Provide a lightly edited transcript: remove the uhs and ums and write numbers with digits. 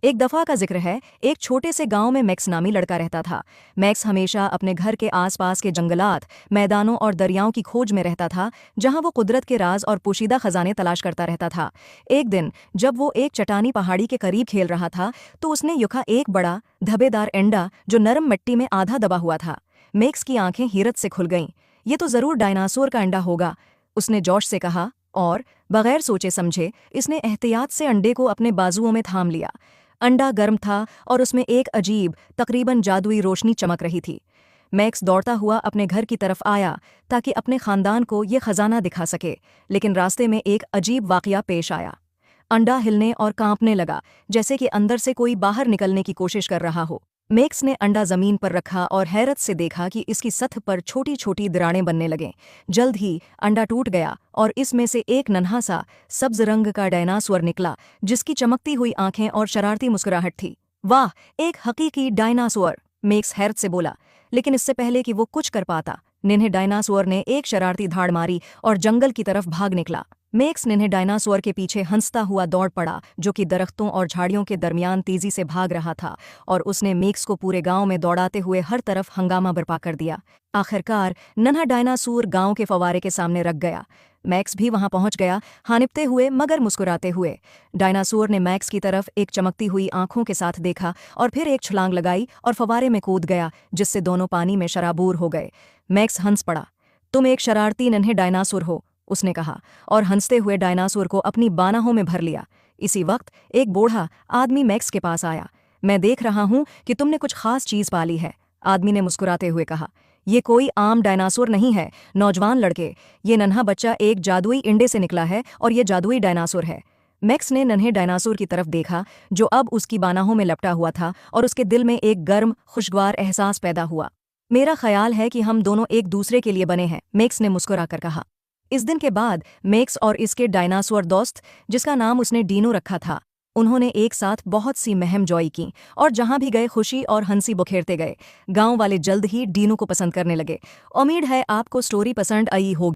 एक दफा का जिक्र है, एक छोटे से गांव में मैक्स नामी लड़का रहता था। मैक्स हमेशा अपने घर के आसपास के जंगलात, मैदानों और दरियाओं की खोज में रहता था, जहां वो कुदरत के राज और पोशीदा खजाने तलाश करता रहता था। एक दिन जब वो एक चट्टानी पहाड़ी के करीब खेल रहा था, तो उसने युखा एक बड़ा धब्बेदार अंडा जो नरम मिट्टी में आधा दबा हुआ था। मैक्स की आंखें हैरत से खुल गईं। ये तो जरूर डायनासोर का अंडा होगा, उसने जोश से कहा, और बगैर सोचे समझे इसने एहतियात से अंडे को अपने बाजुओं में थाम लिया। अंडा गर्म था और उसमें एक अजीब, तकरीबन जादुई रोशनी चमक रही थी। मैक्स दौड़ता हुआ अपने घर की तरफ आया ताकि अपने खानदान को ये खजाना दिखा सके, लेकिन रास्ते में एक अजीब वाकया पेश आया। अंडा हिलने और कांपने लगा, जैसे कि अंदर से कोई बाहर निकलने की कोशिश कर रहा हो। मैक्स ने अंडा जमीन पर रखा और हैरत से देखा कि इसकी सतह पर छोटी छोटी दरारें बनने लगें। जल्द ही अंडा टूट गया और इसमें से एक नन्हा सा सब्ज रंग का डायनासोर निकला, जिसकी चमकती हुई आंखें और शरारती मुस्कुराहट थी। वाह, एक हकीकी डायनासोर, मैक्स हैरत से बोला। लेकिन इससे पहले कि वो कुछ कर पाता, निन्हे डायनासोर ने एक शरारती धाड़ मारी और जंगल की तरफ भाग निकला। मैक्स निन्हे डायनासोर के पीछे हंसता हुआ दौड़ पड़ा, जो कि दरख्तों और झाड़ियों के दरमियान तेजी से भाग रहा था, और उसने मैक्स को पूरे गांव में दौड़ाते हुए हर तरफ हंगामा बर्पा कर दिया। आखिरकार नन्हा डायनासोर गांव के फवारे के सामने रख गया। मैक्स भी वहां पहुंच गया, हानिपते हुए मगर मुस्कुराते हुए। डायनासोर ने मैक्स की तरफ एक चमकती हुई आंखों के साथ देखा और फिर एक छलांग लगाई और फवारे में कूद गया, जिससे दोनों पानी में शराबूर हो गए। मैक्स हंस पड़ा। तुम एक शरारती नन्हे डायनासोर हो, उसने कहा, और हंसते हुए डायनासोर को अपनी बानाहों में भर लिया। इसी वक्त एक बूढ़ा आदमी मैक्स के पास आया। मैं देख रहा हूं कि तुमने कुछ खास चीज पाली है, आदमी ने मुस्कुराते हुए कहा। ये कोई आम डायनासोर नहीं है, नौजवान लड़के। ये नन्हा बच्चा एक जादुई इंडे से निकला है और ये जादुई डायनासोर है। मैक्स ने नन्हे डायनासोर की तरफ देखा, जो अब उसकी बानाहों में लपटा हुआ था, और उसके दिल में एक गर्म, खुशगवार एहसास पैदा हुआ। मेरा ख्याल है कि हम दोनों एक दूसरे के लिए बने हैं, मैक्स ने मुस्कुराकर कहा। इस दिन के बाद मैक्स और इसके डायनासोर दोस्त, जिसका नाम उसने डीनो रखा था, उन्होंने एक साथ बहुत सी महम जॉय की, और जहां भी गए खुशी और हंसी बुखेरते गए। गांव वाले जल्द ही डीनो को पसंद करने लगे। उम्मीद है आपको स्टोरी पसंद आई होगी।